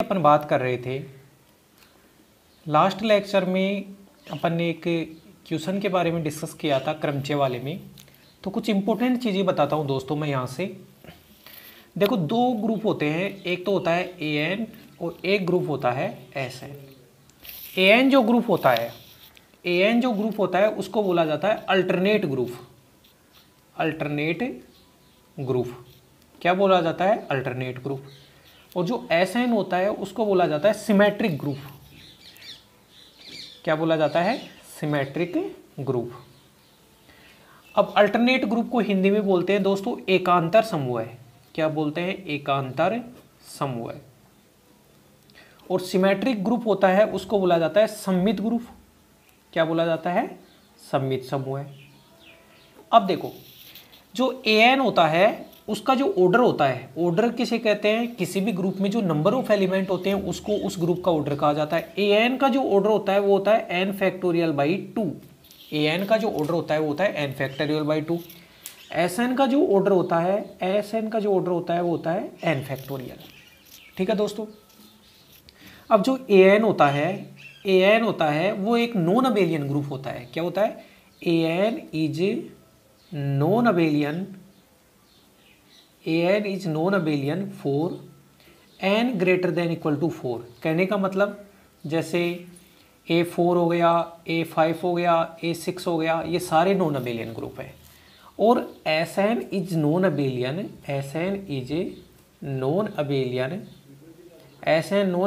अपन बात कर रहे थे लास्ट लेक्चर में, अपन ने एक क्वेश्चन के बारे में डिस्कस किया था क्रमचय वाले में। तो कुछ इंपॉर्टेंट चीज़ें बताता हूँ दोस्तों मैं यहाँ से। देखो, दो ग्रुप होते हैं, एक तो होता है एन और एक ग्रुप होता है एस एन। एन जो ग्रुप होता है उसको बोला जाता है अल्टरनेट ग्रुप। अल्टरनेट ग्रुप क्या बोला जाता है? Alternate group. और जो एस एन होता है उसको बोला जाता है सिमेट्रिक ग्रुप। क्या बोला जाता है? Symmetric group. अब अल्टरनेट ग्रुप को हिंदी में बोलते हैं दोस्तों एकांतर समूह। क्या बोलते हैं? एकांतर समूह। और सिमेट्रिक ग्रुप होता है उसको बोला जाता है सममित ग्रुप। क्या बोला जाता है? सममित समूह। अब देखो, जो एन होता है उसका जो ऑर्डर होता है, ऑर्डर किसे कहते हैं? किसी भी ग्रुप में जो नंबर ऑफ एलिमेंट होते हैं उसको उस ग्रुप का ऑर्डर कहा जाता है। एन का जो ऑर्डर होता है वो होता है एन फैक्टोरियल बाई 2। एन का जो ऑर्डर होता है वो होता है n factorial by 2। S n का जो ऑर्डर होता है वो होता है एन फैक्टोरियल। ठीक है दोस्तों। अब जो एन होता है वो एक नॉन अबेलियन ग्रुप होता है। क्या होता है? N is non abelian for n greater than equal to 4। कहने का मतलब जैसे A4 हो गया, A5 हो गया, A6 हो गया, ये सारे नॉन अबेलियन ग्रुप है। और Sn इज नॉन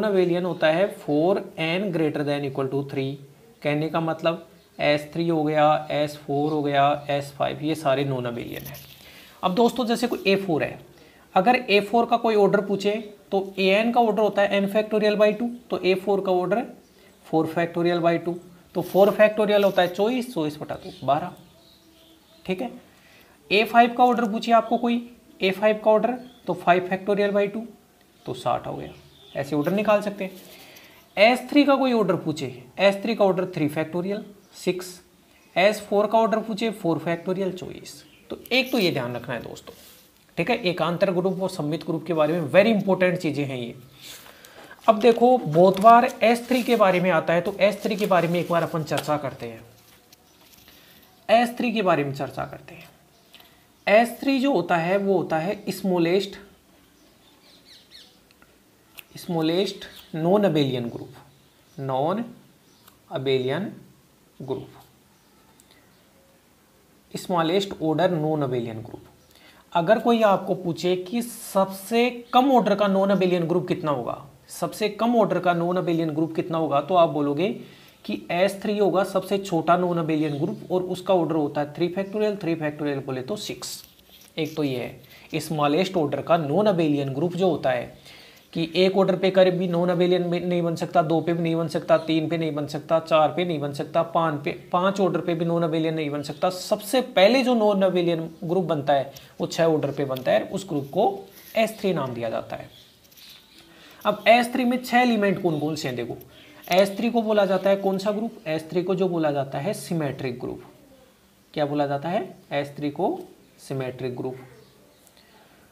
अबेलियन होता है for n greater than equal to 3। कहने का मतलब S3 हो गया, S4 हो गया, S5, ये सारे नॉन अबेलियन है। अब दोस्तों जैसे कोई A4 है, अगर A4 का कोई ऑर्डर पूछे तो An का ऑर्डर होता है n फैक्टोरियल बाई 2, तो A4 का ऑर्डर 4 फैक्टोरियल बाई 2, तो 4 फैक्टोरियल होता है 24 बटा 2 12। ठीक है। A5 का ऑर्डर पूछिए आपको कोई, A5 का ऑर्डर तो 5 फैक्टोरियल बाई 2 तो 60 हो गया। ऐसे ऑर्डर निकाल सकते हैं। S3 का कोई ऑर्डर पूछे, S3 का ऑर्डर 3 फैक्टोरियल 6, S4 का ऑर्डर पूछे 4 फैक्टोरियल 24। तो एक तो ये ध्यान रखना है दोस्तों। ठीक है। एकांतर ग्रुप और सममित ग्रुप के बारे में वेरी इंपॉर्टेंट चीजें हैं ये। अब देखो, बहुत बार S3 के बारे में आता है, तो S3 के बारे में एक बार अपन चर्चा करते हैं। S3 के बारे में चर्चा करते हैं। S3 जो होता है वो होता है smallest non abelian group, smallest order non abelian group. अगर कोई आपको पूछे कि सबसे कम ऑर्डर का नॉन अबेलियन ग्रुप कितना होगा, तो आप बोलोगे कि S3 होगा सबसे छोटा नॉन अबेलियन ग्रुप और उसका ऑर्डर होता है 3 फैक्टोरियल बोले तो 6। एक तो ये है स्मॉलेस्ट ऑर्डर का नॉन अबेलियन ग्रुप, जो होता है कि एक ऑर्डर पे कर भी नॉन अबेलियन नहीं बन सकता, 2 पे भी नहीं बन सकता, 3 पे नहीं बन सकता, 4 पे नहीं बन सकता, 5 ऑर्डर पे भी नॉन अबेलियन नहीं बन सकता। सबसे पहले जो नॉन अबेलियन ग्रुप बनता है वो 6 ऑर्डर पे बनता है, उस ग्रुप को S3 नाम दिया जाता है। अब S3 में 6 एलिमेंट कौन कौन से हैं? देखो, S3 को बोला जाता है कौन सा ग्रुप? S3 को जो बोला जाता है सिमेट्रिक ग्रुप। क्या बोला जाता है? S3 को सिमेट्रिक ग्रुप।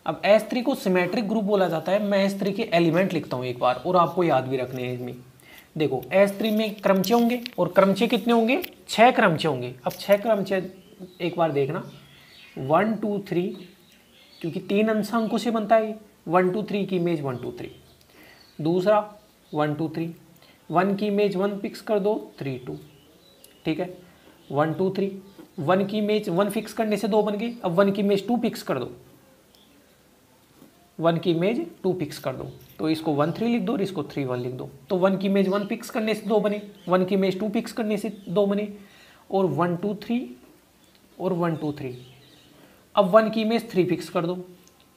अब S3 को सिमेट्रिक ग्रुप बोला जाता है। मैं S3 के एलिमेंट लिखता हूं एक बार, और आपको याद भी रखने हैं इसमें। देखो, S3 में क्रमचय होंगे, और क्रमचय कितने होंगे? 6 क्रमचय होंगे। अब 6 क्रमचय एक बार देखना, 1 2 3, क्योंकि 3 अंशांकों से बनता है। 1 2 3 की इमेज 1 2 3। दूसरा 1 2 3, 1 की इमेज 1 फिक्स कर दो, 3 2। ठीक है। 1 2 3, 1 की इमेज 1 फिक्स करने से 2 बन गई। अब 1 की इमेज 2 फिक्स कर दो, 1 की इमेज 2 फिक्स कर दो, तो इसको 1 3 लिख दो और इसको 3 1 लिख दो। तो 1 की इमेज 1 फिक्स करने से 2 बने, 1 की इमेज 2 फिक्स करने से 2 बने, और 1 2 3 और 1 2 3। अब 1 की इमेज 3 फिक्स कर दो,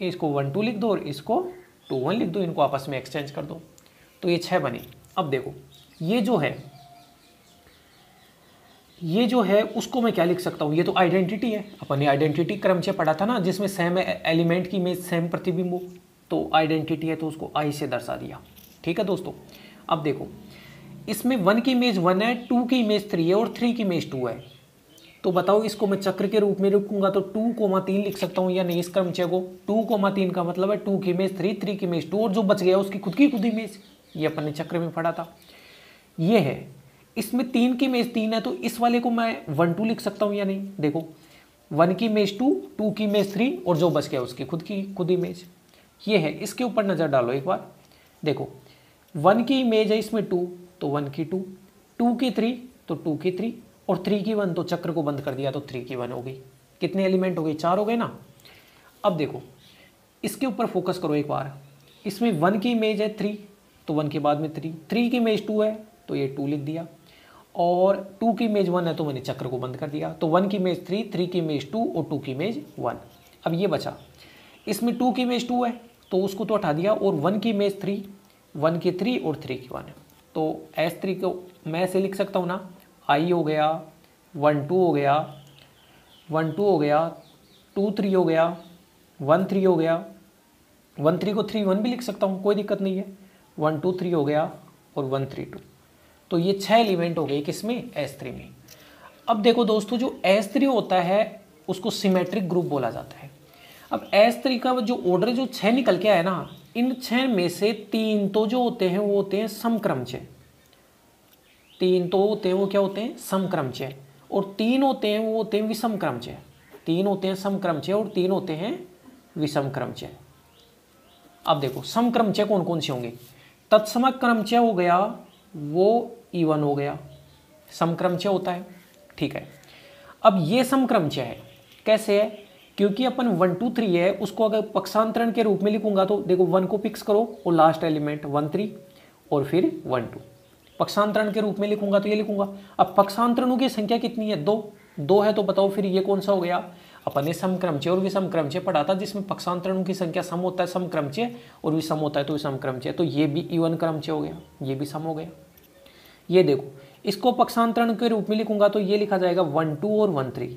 इसको 1 2 लिख दो और इसको 2 1 लिख दो, इनको आपस में एक्सचेंज कर दो, तो ये 6 बने। अब देखो, ये जो है उसको मैं क्या लिख सकता हूँ? ये तो आइडेंटिटी है। अपन ने आइडेंटिटी क्रमचय पढ़ा था ना, जिसमें सेम एलिमेंट की इमेज सेम प्रतिबिंब हो, तो आइडेंटिटी है तो उसको I से दर्शा दिया। ठीक है दोस्तों। अब देखो, इसमें 1 की इमेज 1 है, 2 की इमेज 3 है और 3 की इमेज 2 है। तो बताओ, इसको मैं चक्र के रूप में लिखूंगा तो 2,3 लिख सकता हूँ या नहीं? इस क्रमचय को 2,3 का मतलब है 2 की इमेज 3, 3 की इमेज 2, और जो बच गया उसकी खुद की खुद इमेज ये अपन ने चक्र में पढ़ा था। ये है, इसमें 3 की इमेज 3 है, तो इस वाले को मैं 1 2 लिख सकता हूँ या नहीं? देखो 1 की इमेज 2, 2 की इमेज 3 और जो बच गया उसकी खुद इमेज। ये है, इसके ऊपर नज़र डालो एक बार। देखो 1 की इमेज है इसमें 2, तो 1 की 2, 2 की 3 तो 2 की 3 और 3 की 1, तो चक्र को बंद कर दिया तो 3 की 1 हो गई। कितने एलिमेंट हो गए? 4 हो गए ना। अब देखो इसके ऊपर फोकस करो एक बार। इसमें 1 की इमेज है 3, तो 1 के बाद में 3, 3 की इमेज 2 है तो ये 2 लिख दिया, और 2 की इमेज 1 है तो मैंने चक्र को बंद कर दिया। तो 1 की इमेज 3, 3 की इमेज 2 और 2 की इमेज 1। अब ये बचा, इसमें 2 की इमेज 2 है तो उसको तो हटा दिया, और 1 की इमेज 3, 1 की 3 और 3 की 1 है। तो S3 को मैं ऐसे लिख सकता हूँ ना, I हो गया, 1 2 हो गया, 1 2 हो गया, 2 3 हो गया, 1 3 हो गया, 1 3 को 3 1 भी लिख सकता हूँ, कोई दिक्कत नहीं है। 1 2 3 हो गया और 1 3 2। तो ये 6 एलिमेंट हो गए किसमें? S3 में। अब देखो दोस्तों, जो S3 होता है उसको सिमेट्रिक ग्रुप बोला जाता है। अब S3 का जो ऑर्डर जो 6 निकल के आया ना, इन 6 में से 3 तो जो होते हैं वो होते हैं समक्रमचय, 3 तो होते हैं वो क्या होते हैं? समक्रमचय, और 3 होते हैं वो होते हैं विषमक्रमचय। 3 होते हैं समक्रमचय और 3 होते हैं विषमक्रमचय। अब देखो समक्रमचय कौन कौन से होंगे? तत्समक्रमचय हो गया, वो E1 हो गया, समक्रमचय होता है, ठीक है। अब ये समक्रमचय है, कैसे है? क्योंकि अपन 1 2 3 है, उसको अगर पक्षांतरण के रूप में लिखूंगा तो देखो 1 को फिक्स करो और लास्ट एलिमेंट 1 3 और फिर 1 2। पक्षांतरण के रूप में लिखूंगा तो ये लिखूंगा। अब पक्षांतरणों की संख्या कितनी है? 2 है, तो बताओ फिर ये कौन सा हो गया? अपन ने समक्रमचय और विषमक्रमचय पढ़ा था, जिसमें पक्षांतरणों की संख्या सम होता है समक्रमचय और विषम होता है तो विषमक्रमचय। तो ये भी E1 क्रमचय हो गया, ये भी सम हो गया। ये देखो, इसको पक्षांतरण के रूप में लिखूंगा तो ये लिखा जाएगा 1 2 और 1 3,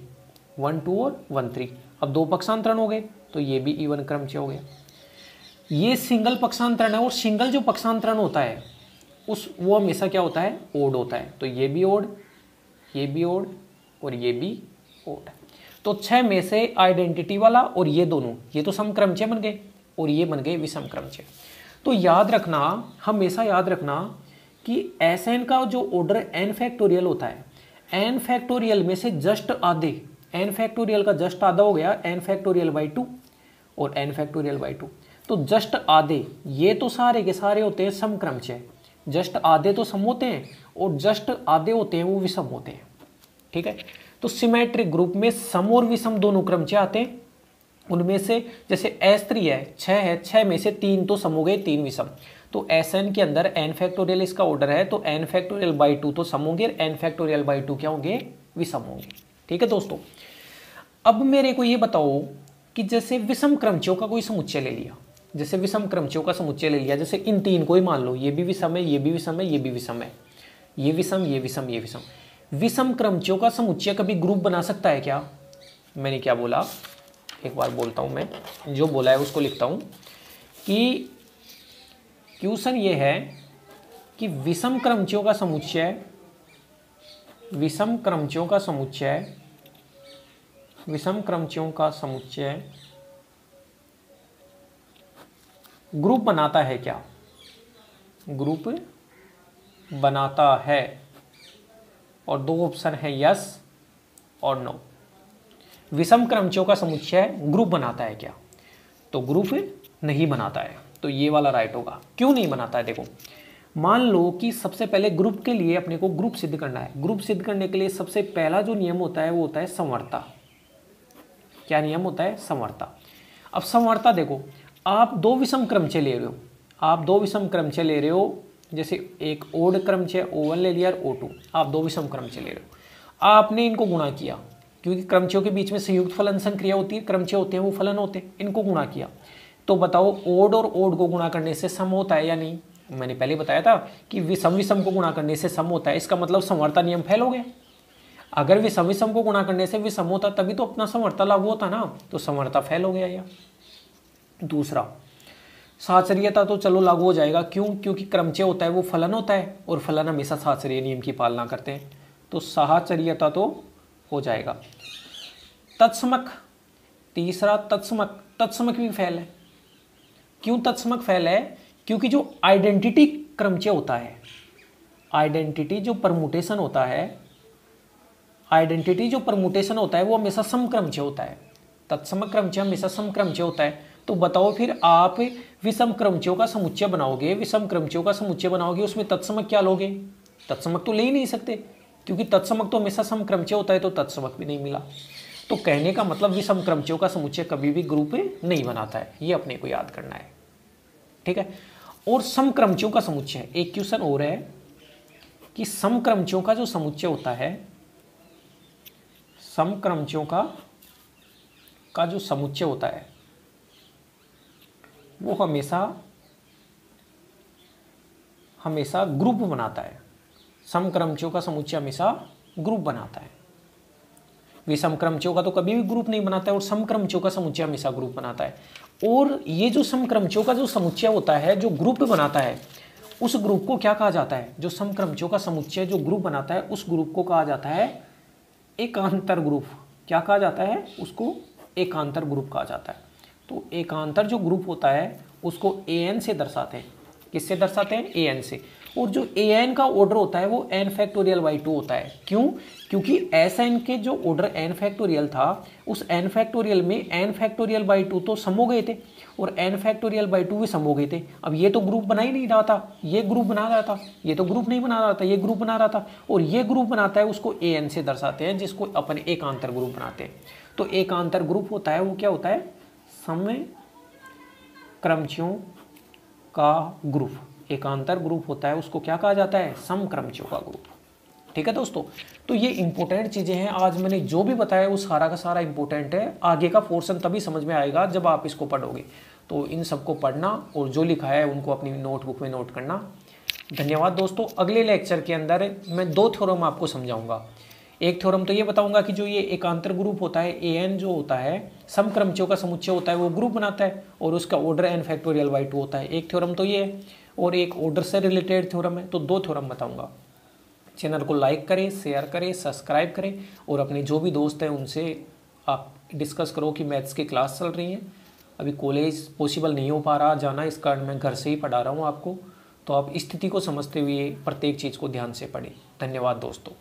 1 2 और 1 3। अब 2 पक्षांतरण हो गए तो ये भी E1 क्रमचय हो गया। ये सिंगल पक्षांतरण है, और सिंगल जो पक्षांतरण होता है वो हमेशा क्या होता है? ओड होता है। तो ये भी ओड, ये भी ओड और ये भी ओड। तो 6 में से आइडेंटिटी वाला और ये दोनों, ये तो समक्रमचय बन गए और ये बन गए विषमक्रमचय। तो याद रखना, हमेशा याद रखना कि Sn का जो ऑर्डर n फैक्टोरियल होता है, n फैक्टोरियल में से जस्ट आधे, n फैक्टोरियल का जस्ट आधा हो गया n फैक्टोरियल बाई 2 और n फैक्टोरियल बाई 2। तो जस्ट आधे ये तो सारे के सारे होते हैं समक्रमचय, जस्ट आधे तो सम होते हैं और जस्ट आधे होते हैं वो विषम होते हैं, ठीक है। तो सिमेट्रिक ग्रुप में सम और विषम दोनों क्रमचय आते हैं। उनमें से जैसे S3 है, 6 है, 6 में से 3 तो सम हो गए, 3 विषम। तो Sn के अंदर n फैक्टोरियल इसका ऑर्डर है, तो n फैक्टोरियल बाई 2 तो सम होंगे, n फैक्टोरियल बाई 2 क्या होंगे? विषम होंगे, ठीक है दोस्तों। अब मेरे को ये बताओ कि जैसे विषम क्रमचयों का कोई समुच्चय ले लिया, जैसे विषम क्रमचयों का समुच्चय ले लिया, जैसे इन 3 को ही मान लो, ये भी विषम है, ये भी विषम है, ये भी विषम है, ये विषम, ये विषम, ये विषम। विषम क्रमचयों का समुच्चय कभी ग्रुप बना सकता है क्या? मैंने क्या बोला, एक बार बोलता हूं, मैं जो बोला है उसको लिखता हूं कि क्वेश्चन ये है कि विषम क्रमचयों का समुच्चय, विषम क्रमचयों का समुच्चय, विषम क्रमचयों का समुच्चय ग्रुप बनाता है क्या? ग्रुप बनाता है, और 2 ऑप्शन है यस और नो। विषम क्रमचयों का समुच्चय ग्रुप बनाता है क्या? तो ग्रुप नहीं बनाता है, तो ये वाला राइट होगा। क्यों नहीं बनाता है? देखो, मान लो कि सबसे पहले ग्रुप के लिए अपने को ग्रुप सिद्ध करना है। ग्रुप सिद्ध करने के लिए सबसे पहला जो नियम होता है वो होता है समवर्ता। क्या नियम होता है? समवर्ता। अब समवर्ता देखो, आप 2 विषम क्रमचय ले रहे हो, आप 2 विषम क्रमचय ले रहे हो, जैसे एक ओड क्रमचय O1 ले लिया और O2, आप 2 विषम क्रमचय ले रहे हो, आपने इनको गुणा किया, क्योंकि क्रमचयों के बीच में संयुक्त फलन संक्रिया होती है, क्रमचय होते हैं वो फलन होते हैं, इनको गुणा किया। तो बताओ ओड और ओड को गुणा करने से सम होता है या नहीं? मैंने पहले बताया था कि विषम विषम को गुणा करने से सम होता है, इसका मतलब समवर्ता नियम फेल हो गया। अगर विषम विषम को गुणा करने से विषम होता तभी तो अपना समवर्ता लागू होता ना, तो समवर्ता फेल हो गया। या दूसरा, साहचर्यता तो चलो लागू हो जाएगा, क्यों? क्योंकि क्रमचय होता है वो फलन होता है और फलन हमेशा साहचर्य नियम की पालना करते हैं, तो साहचर्यता तो हो जाएगा। तत्समक, तीसरा तत्समक, तत्समक भी फेल है। क्यों तत्समक फेल है? क्योंकि जो आइडेंटिटी क्रमचय होता है, आइडेंटिटी जो परमुटेशन होता है, आइडेंटिटी जो परमुटेशन होता है वो हमेशा समक्रमचय होता है, तत्सम क्रमचय हमेशा समक्रमचय होता है। तो बताओ फिर आप विषम क्रमचयों का समुच्चय बनाओगे, विषम क्रमचयों का समुच्चय बनाओगे, उसमें तत्समक क्या लोगे? तत्समक तो ले ही नहीं सकते, क्योंकि तत्समक तो हमेशा समक्रमचय होता है, तो तत्समक भी नहीं मिला। तो कहने का मतलब विषम क्रमचयों का समुच्चय कभी भी ग्रुप नहीं बनाता है, ये अपने को याद करना है, ठीक है। और समक्रमचयों का समुच्चय, एक क्वेश्चन और है कि समक्रमचयों का जो समुच्चय होता है, समक्रमचयों का जो समुच्चय होता है वो हमेशा ग्रुप बनाता है। समक्रमचयों का समुच्चय हमेशा ग्रुप बनाता है, विषम क्रमचयों का तो कभी भी ग्रुप नहीं बनाता है, और समक्रमचयों का समुच्चय हमेशा ग्रुप बनाता है। और ये जो समक्रमचयों का जो समुच्चय होता है, जो ग्रुप बनाता है, उस ग्रुप को क्या कहा जाता है? जो समक्रमचयों का समुच्चय जो ग्रुप बनाता है, उस ग्रुप को कहा जाता है एकांतर ग्रुप। क्या कहा जाता है? उसको एकांतर ग्रुप कहा जाता है। तो एकांतर जो ग्रुप होता है उसको an से दर्शाते हैं। किससे दर्शाते हैं? an से। और जो an का ऑर्डर होता है वो n फैक्टोरियल बाई 2 होता है। क्यों? क्योंकि Sn के जो ऑर्डर n फैक्टोरियल था, उस n फैक्टोरियल में n फैक्टोरियल बाई 2 तो सम हो गए थे, और n फैक्टोरियल बाई 2 भी सम हो गए थे। अब ये तो ग्रुप बना ही नहीं रहा था, ये ग्रुप बना रहा था, ये तो ग्रुप नहीं बना रहा था, ये ग्रुप बना रहा था, और ये ग्रुप बनाता है, उसको an से दर्शाते हैं, जिसको अपन एकांतर ग्रुप बनाते हैं। तो एकांतर ग्रुप होता है वो क्या होता है? समक्रमचयों का ग्रुप। एकांतर ग्रुप होता है उसको क्या कहा जाता है? समक्रमचयों का ग्रुप। ठीक है दोस्तों, तो ये इंपॉर्टेंट चीजें हैं। आज मैंने जो भी बताया वो सारा का सारा इंपॉर्टेंट है। आगे का पोर्शन तभी समझ में आएगा जब आप इसको पढ़ोगे। तो इन सबको पढ़ना और जो लिखा है उनको अपनी नोटबुक में नोट करना। धन्यवाद दोस्तों। अगले लेक्चर के अंदर मैं 2 थ्योरम आपको समझाऊंगा। एक थ्योरम तो ये बताऊंगा कि जो ये एकांतर ग्रुप होता है, an जो होता है, समक्रमचयों का समुच्चय होता है, वो ग्रुप बनाता है और उसका ऑर्डर n फैक्टोरियल बाई 2 होता है। एक थ्योरम तो ये है, और एक ऑर्डर से रिलेटेड थ्योरम है। तो 2 थ्योरम बताऊंगा। चैनल को लाइक करें, शेयर करें, सब्सक्राइब करें, और अपने जो भी दोस्त हैं उनसे आप डिस्कस करो कि मैथ्स की क्लास चल रही है। अभी कॉलेज पॉसिबल नहीं हो पा रहा जाना, इस कारण मैं घर से ही पढ़ा रहा हूँ आपको। तो आप स्थिति को समझते हुए प्रत्येक चीज़ को ध्यान से पढ़ें। धन्यवाद दोस्तों।